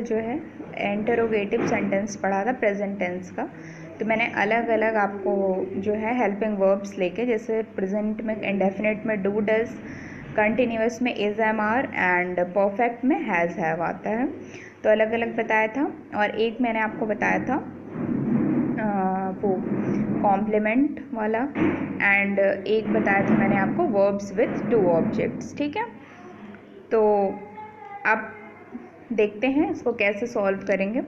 कल जो है इंटरोगेटिव सेंटेंस पढ़ा था प्रेजेंट टेंस का, तो मैंने अलग अलग आपको जो है हेल्पिंग वर्ब्स लेके, जैसे प्रेजेंट में इंडेफिनिट में डू डज, कंटिन्यूअस में is am are and perfect में हैज़ हैव आता है, तो अलग अलग बताया था। और एक मैंने आपको बताया था वो कॉम्प्लीमेंट वाला, एंड एक बताया था मैंने आपको वर्ब्स विथ टू ऑब्जेक्ट्स। ठीक है, तो अब देखते हैं इसको कैसे सॉल्व करेंगे।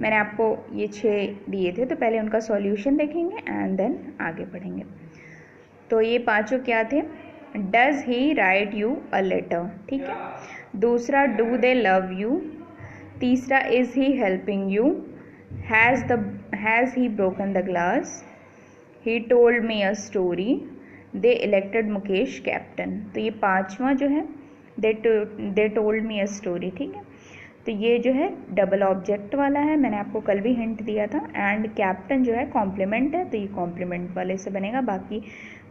मैंने आपको ये 6 दिए थे, तो पहले उनका सॉल्यूशन देखेंगे एंड देन आगे बढ़ेंगे। तो ये पांचों क्या थे? Does he write you a letter, ठीक है। दूसरा, डू दे लव यू। तीसरा, is he helping you. Has he broken the glass. He told me a story. They elected Mukesh captain. तो ये पांचवा जो है they told me a story, ठीक है। तो ये जो है डबल ऑब्जेक्ट वाला है, मैंने आपको कल भी हिंट दिया था। एंड कैप्टन जो है कॉम्प्लीमेंट है, तो ये कॉम्प्लीमेंट वाले से बनेगा। बाकी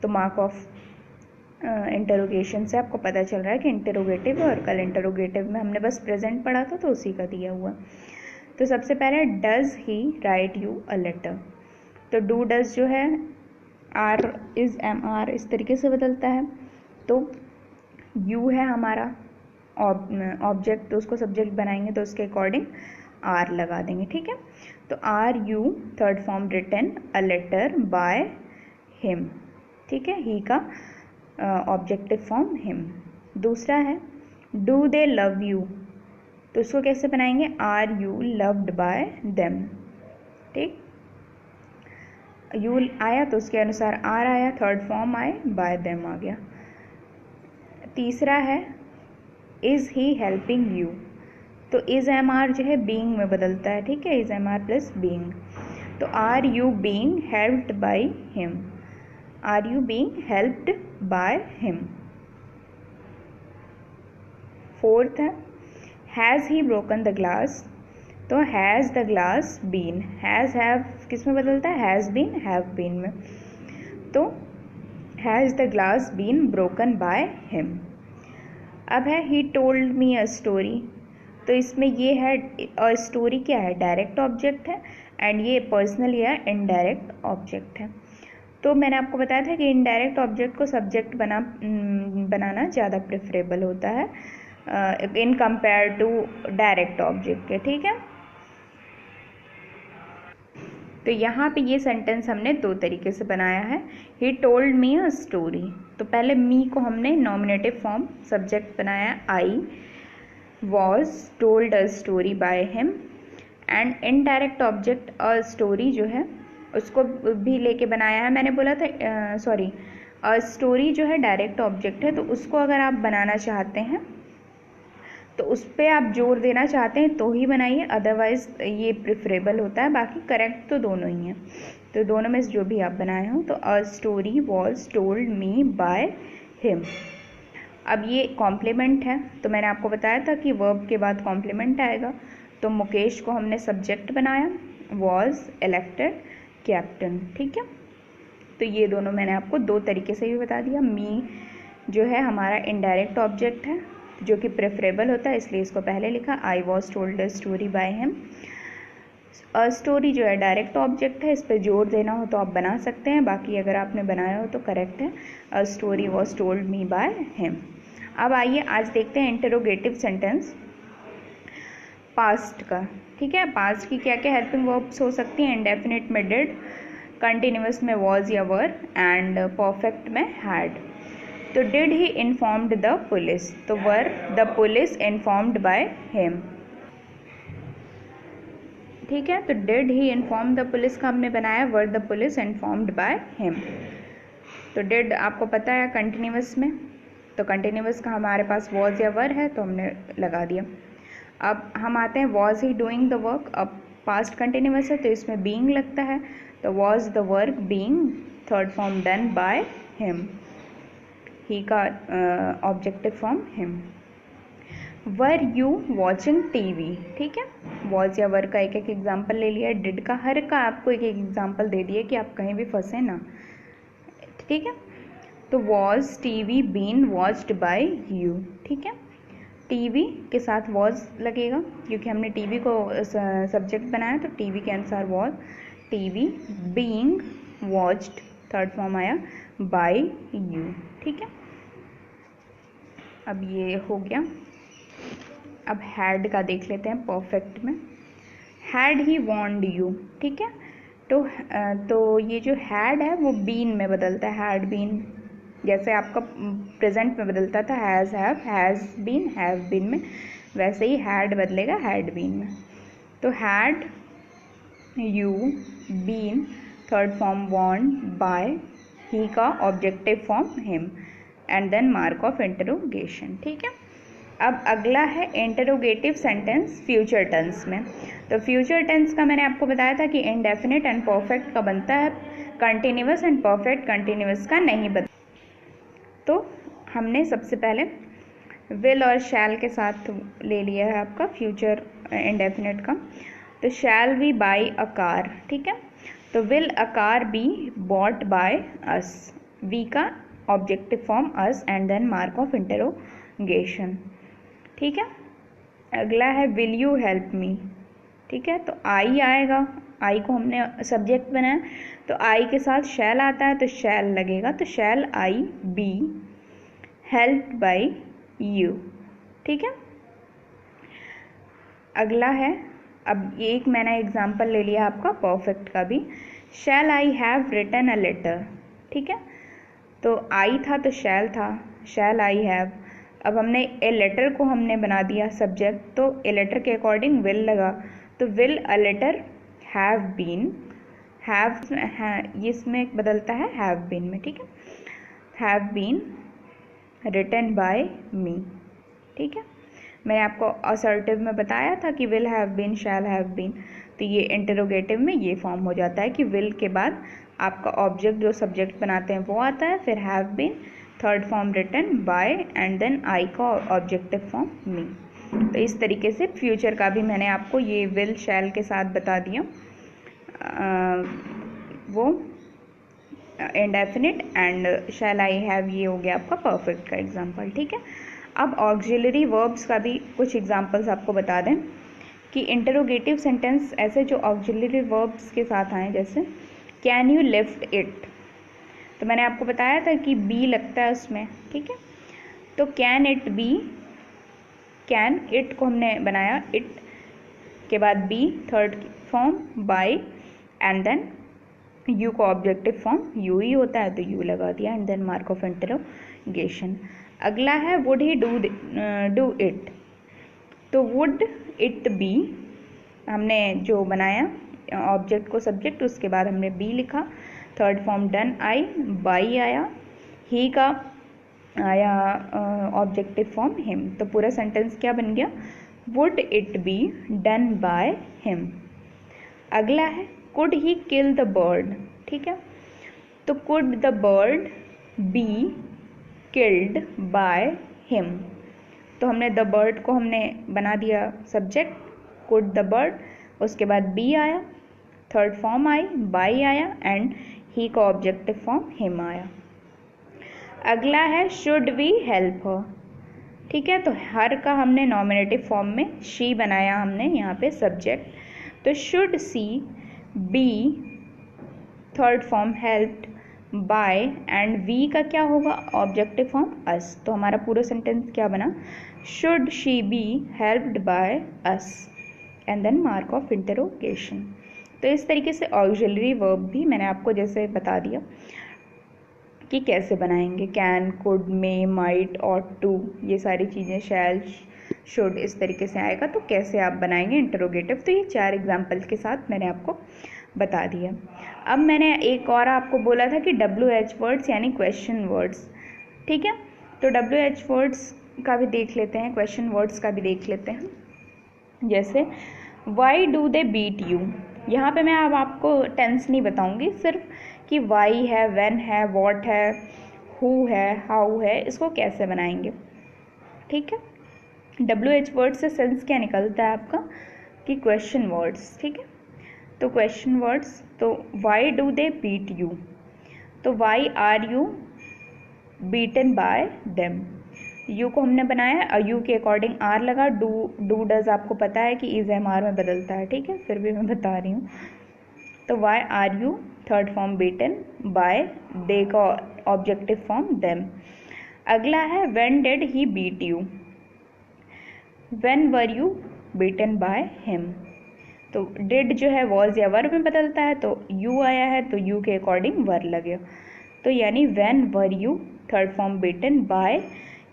तो मार्क ऑफ इंटरोगेशन से आपको पता चल रहा है कि इंटरोगेटिव है, और कल इंटरोगेटिव में हमने बस प्रेजेंट पढ़ा था, तो उसी का दिया हुआ। तो सबसे पहले does he write you a letter. तो डू डज जो है आर इज एम आर इस तरीके से बदलता है। तो यू है हमारा ऑब्जेक्ट, तो उसको सब्जेक्ट बनाएंगे तो उसके अकॉर्डिंग आर लगा देंगे, ठीक है। तो are you third form written a letter by him, ठीक है, ही का ऑब्जेक्टिव फॉर्म हिम। दूसरा है डू दे लव यू, तो उसको कैसे बनाएंगे? Are you loved by them, ठीक। यू आया तो उसके अनुसार आर आया, थर्ड फॉर्म आए, बाय देम आ गया। तीसरा है इज ही हेल्पिंग यू, तो इज एम आर जो है बीइंग में बदलता है, ठीक है, is am are plus being. तो are you being helped by him, are you being helped by him. Fourth है has he broken the glass, तो has the glass been, has have किस में बदलता है? हैज़ बीन हैव बीन में। तो has the glass been broken by him. अब है ही टोल्ड मी अ स्टोरी, तो इसमें ये है अ स्टोरी क्या है? डायरेक्ट ऑब्जेक्ट है, एंड ये पर्सनल या इनडायरेक्ट ऑब्जेक्ट है। तो मैंने आपको बताया था कि इनडायरेक्ट ऑब्जेक्ट को सब्जेक्ट बनाना ज़्यादा प्रेफरेबल होता है in compare to direct object के, ठीक है। तो यहाँ पे ये सेंटेंस हमने 2 तरीके से बनाया है। ही टोल्ड मी अ स्टोरी, तो पहले मी को हमने नॉमिनेटिव फॉर्म सब्जेक्ट बनाया, I was told a story by him, and indirect object a story जो है उसको भी लेके बनाया है। मैंने बोला था सॉरी, अ स्टोरी जो है डायरेक्ट ऑब्जेक्ट है, तो उसको अगर आप बनाना चाहते हैं तो उस पर आप जोर देना चाहते हैं तो ही बनाइए, अदरवाइज ये प्रेफरेबल होता है। बाकी करेक्ट तो दोनों ही हैं, तो दोनों में से जो भी आप बनाए हो। तो a story was told me bye him. अब ये कॉम्प्लीमेंट है, तो मैंने आपको बताया था कि वर्ब के बाद कॉम्प्लीमेंट आएगा। तो मुकेश को हमने सब्जेक्ट बनाया, वॉज इलेक्टेड कैप्टन, ठीक है। तो ये दोनों मैंने आपको 2 तरीके से भी बता दिया। मी जो है हमारा इनडायरेक्ट ऑब्जेक्ट है जो कि प्रेफरेबल होता है, इसलिए इसको पहले लिखा। I was told a story by him. A story जो है डायरेक्ट ऑब्जेक्ट है, इस पर जोर देना हो तो आप बना सकते हैं, बाकी अगर आपने बनाया हो तो करेक्ट है। A story was told me bye him. अब आइए आज देखते हैं इंटरोगेटिव सेंटेंस पास्ट का, ठीक है। पास्ट की क्या क्या हेल्पिंग वर्ब्स हो सकती हैं? इंडेफिनिट में डिड, कंटिन्यूअस में वॉज या वर, एंड परफेक्ट में हैड। तो did he informed the police, तो were the police informed by him, ठीक है। तो did he inform the police का हमने बनाया, were the police informed by him. तो डिड आपको पता है कंटिन्यूअस में, तो कंटिन्यूअस का हमारे पास वॉज या वर है, तो हमने लगा दिया। अब हम आते हैं was he doing the work. अब पास्ट कंटिन्यूअस है तो इसमें बीइंग लगता है, तो was the work being third form done by him, he का objective form him. Were you watching TV, ठीक है। वॉज या वर का एक एक एग्जाम्पल ले लिया, डिड का हर का आपको एक एक एग्जाम्पल दे दिए कि आप कहीं भी फंसे ना, ठीक है। तो was TV been watched by you, ठीक है। टीवी के साथ वॉज लगेगा क्योंकि हमने टीवी को सब्जेक्ट बनाया, तो टीवी के answer was TV being watched, third form आया बाय यू। ठीक है, अब ये हो गया। अब हैड का देख लेते हैं परफेक्ट में। हैड ही वॉन्ड यू, ठीक है, तो ये जो हैड है वो बीन में बदलता है, हैड बीन, जैसे आपका प्रेजेंट में बदलता था has have, has been have been में, वैसे ही हैड बदलेगा हैड बीन में। तो had you been, third form warned by, he का objective form him, and then mark of interrogation. ठीक है, अब अगला है इंटरोगेटिव सेंटेंस फ्यूचर टेंस में। तो फ्यूचर टेंस का मैंने आपको बताया था कि इंडेफिनिट एंड परफेक्ट का बनता है, कंटिन्यूअस एंड परफेक्ट कंटिन्यूअस का नहीं बनता। तो हमने सबसे पहले विल और शैल के साथ ले लिया है आपका फ्यूचर इंडेफिनिट का। तो shall we buy a car, ठीक है, तो will a car be bought by us, we का objective form us and then mark of interrogation. ठीक है, अगला है विल यू हेल्प मी, ठीक है, तो आई आएगा, आई को हमने सब्जेक्ट बनाया, तो आई के साथ शैल आता है तो शैल लगेगा, तो शैल आई बी हेल्प्ड बाय यू। ठीक है, अगला है, अब एक मैंने एग्जांपल ले लिया आपका परफेक्ट का भी, shall I have written a letter. ठीक है, तो आई था तो शैल था, शैल आई हैव, अब हमने ए लेटर को हमने बना दिया सब्जेक्ट, तो ए लेटर के अकॉर्डिंग विल लगा, तो will a letter have been, have इसमें बदलता है हैव बीन में। ठीक है, have been written by me. ठीक है, मैंने आपको असर्टिव में बताया था कि will have been, shall have been, तो ये इंटरोगेटिव में ये फॉर्म हो जाता है कि विल के बाद आपका ऑब्जेक्ट जो सब्जेक्ट बनाते हैं वो आता है, फिर have been, third form written by, and then I का ऑब्जेक्टिव फॉर्म मी। तो इस तरीके से फ्यूचर का भी मैंने आपको ये विल शैल के साथ बता दिया, वो indefinite and shall I have, ये हो गया आपका परफेक्ट का एग्जांपल। ठीक है, अब ऑक्सिलरी वर्ब्स का भी कुछ एग्जांपल्स आपको बता दें कि इंटरोगेटिव सेंटेंस ऐसे जो ऑक्सिलरी वर्ब्स के साथ आए, जैसे कैन यू लिफ्ट इट, तो मैंने आपको बताया था कि बी लगता है उसमें। ठीक है, तो can it be, can it को हमने बनाया, इट के बाद be third form by, and then you का ऑब्जेक्टिव फॉर्म यू ही होता है तो यू लगा दिया, and then mark of interrogation. अगला है वुड ही डू इट, तो वुड इट बी, हमने जो बनाया ऑब्जेक्ट को सब्जेक्ट, उसके बाद हमने बी लिखा, third form done I, by आया, ही का आया ऑब्जेक्टिव फॉर्म हिम, तो पूरा सेंटेंस क्या बन गया, would it be done by him. अगला है could he kill the bird, ठीक है, तो could the bird be killed by him, तो हमने द बर्ड को हमने बना दिया सब्जेक्ट, कुड द बर्ड, उसके बाद बी आया, थर्ड फॉर्म आई, बाई आया, एंड ही का ऑब्जेक्टिव फॉर्म हिम आया। अगला है शुड वी हेल्प हर, ठीक है, तो हर का हमने नॉमिनेटिव फॉर्म में शी बनाया हमने यहाँ पे सब्जेक्ट, तो should she be third form helped by, and we का क्या होगा ऑब्जेक्टिव फॉर्म अस, तो हमारा पूरा सेंटेंस क्या बना, should she be helped by us, and then mark of interrogation. तो इस तरीके से ऑक्सिलरी वर्ब भी मैंने आपको जैसे बता दिया कि कैसे बनाएंगे, can, could, may, might, ought to, ये सारी चीज़ें, शैल, शुड, इस तरीके से आएगा, तो कैसे आप बनाएंगे इंटरोगेटिव। तो ये 4 एग्जाम्पल के साथ मैंने आपको बता दिया। अब मैंने एक और आपको बोला था कि WH वर्ड्स यानी क्वेश्चन वर्ड्स, ठीक है, तो WH वर्ड्स का भी देख लेते हैं, क्वेश्चन वर्ड्स का भी देख लेते हैं। जैसे why do they beat you, यहाँ पे मैं अब आपको टेंस नहीं बताऊंगी, सिर्फ कि वाई है, व्हेन है, व्हाट है, हु है, हाउ है, इसको कैसे बनाएंगे। ठीक है, WH वर्ड से सेंस क्या निकलता है आपका कि क्वेश्चन वर्ड्स, ठीक है, तो क्वेश्चन वर्ड्स, तो why do they beat you, तो why are you beaten by them, you को हमने बनाया, यू के अकॉर्डिंग आर लगा, डू डज आपको पता है कि इज एम आर में बदलता है, ठीक है, फिर भी मैं बता रही हूँ। तो why are you third form beaten by, they का ऑब्जेक्टिव फॉर्म देम। अगला है when did he beat you, when were you beaten by him. तो डिड जो है वॉज या वर में बदलता है, तो यू आया है तो यू के अकॉर्डिंग वर लगे, तो यानी when were you third form beaten by,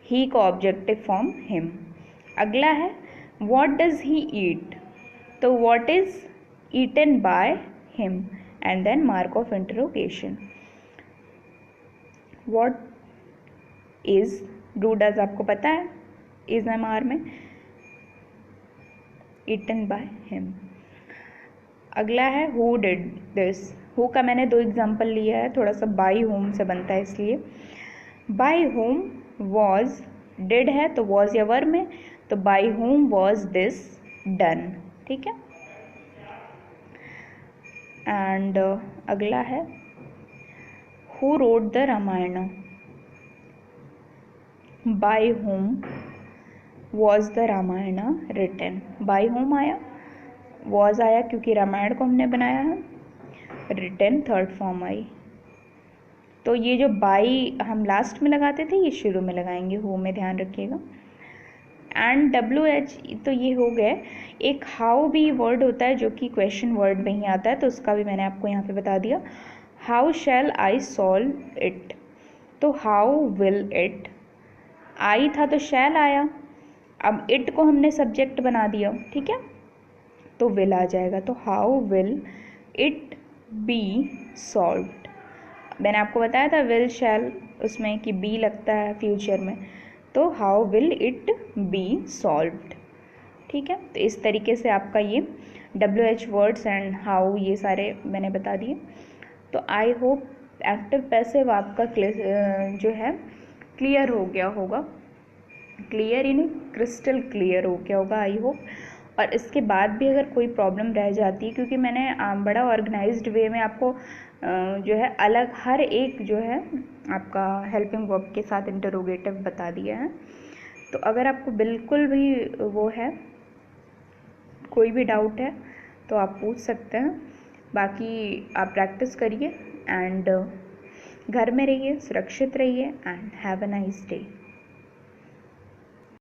he का ऑब्जेक्टिव फॉर्म हिम। अगला है व्हाट डज ही ईट, तो what is eaten by him and then mark of interrogation. What is, do does आपको पता है इज एम आर में, eaten by him. अगला है हु डिड दिस, हु का मैंने दो एग्जाम्पल लिया है, थोड़ा सा बाई होम से बनता है इसलिए। बाई होम वॉज, डिड है तो वॉज या वर में, तो by whom was this done, ठीक है। एंड अगला है who wrote the Ramayana, by whom was the Ramayana written, by whom आया, वॉज आया क्योंकि रामायण को हमने बनाया है, रिटन थर्ड फॉर्म आई। तो ये जो बाई हम लास्ट में लगाते थे ये शुरू में लगाएंगे, हु में ध्यान रखिएगा। एंड डब्ल्यू एच, तो ये हो गए। एक हाउ भी वर्ड होता है जो कि क्वेश्चन वर्ड में ही आता है, तो उसका भी मैंने आपको यहाँ पे बता दिया। How shell I solve it, तो हाउ विल इट, आई था तो शैल आया, अब इट को हमने सब्जेक्ट बना दिया, ठीक है, तो विल आ जाएगा, तो how will it be solved. मैंने आपको बताया था विल शैल उसमें कि बी लगता है फ्यूचर में, तो how will it be solved, ठीक है। तो इस तरीके से आपका ये WH वर्ड्स एंड हाउ ये सारे मैंने बता दिए। तो आई होप एक्टिव पैसिव आपका जो है क्लियर हो गया होगा, क्लियर यानी क्रिस्टल क्लियर हो गया होगा आई होप। और इसके बाद भी अगर कोई प्रॉब्लम रह जाती है, क्योंकि मैंने बड़ा ऑर्गेनाइज्ड वे में आपको जो है अलग हर एक जो है आपका हेल्पिंग वर्ब के साथ इंटरोगेटिव बता दिया है। तो अगर आपको बिल्कुल भी वो है कोई भी डाउट है तो आप पूछ सकते हैं, बाकी आप प्रैक्टिस करिए एंड घर में रहिए, सुरक्षित रहिए and have a nice day.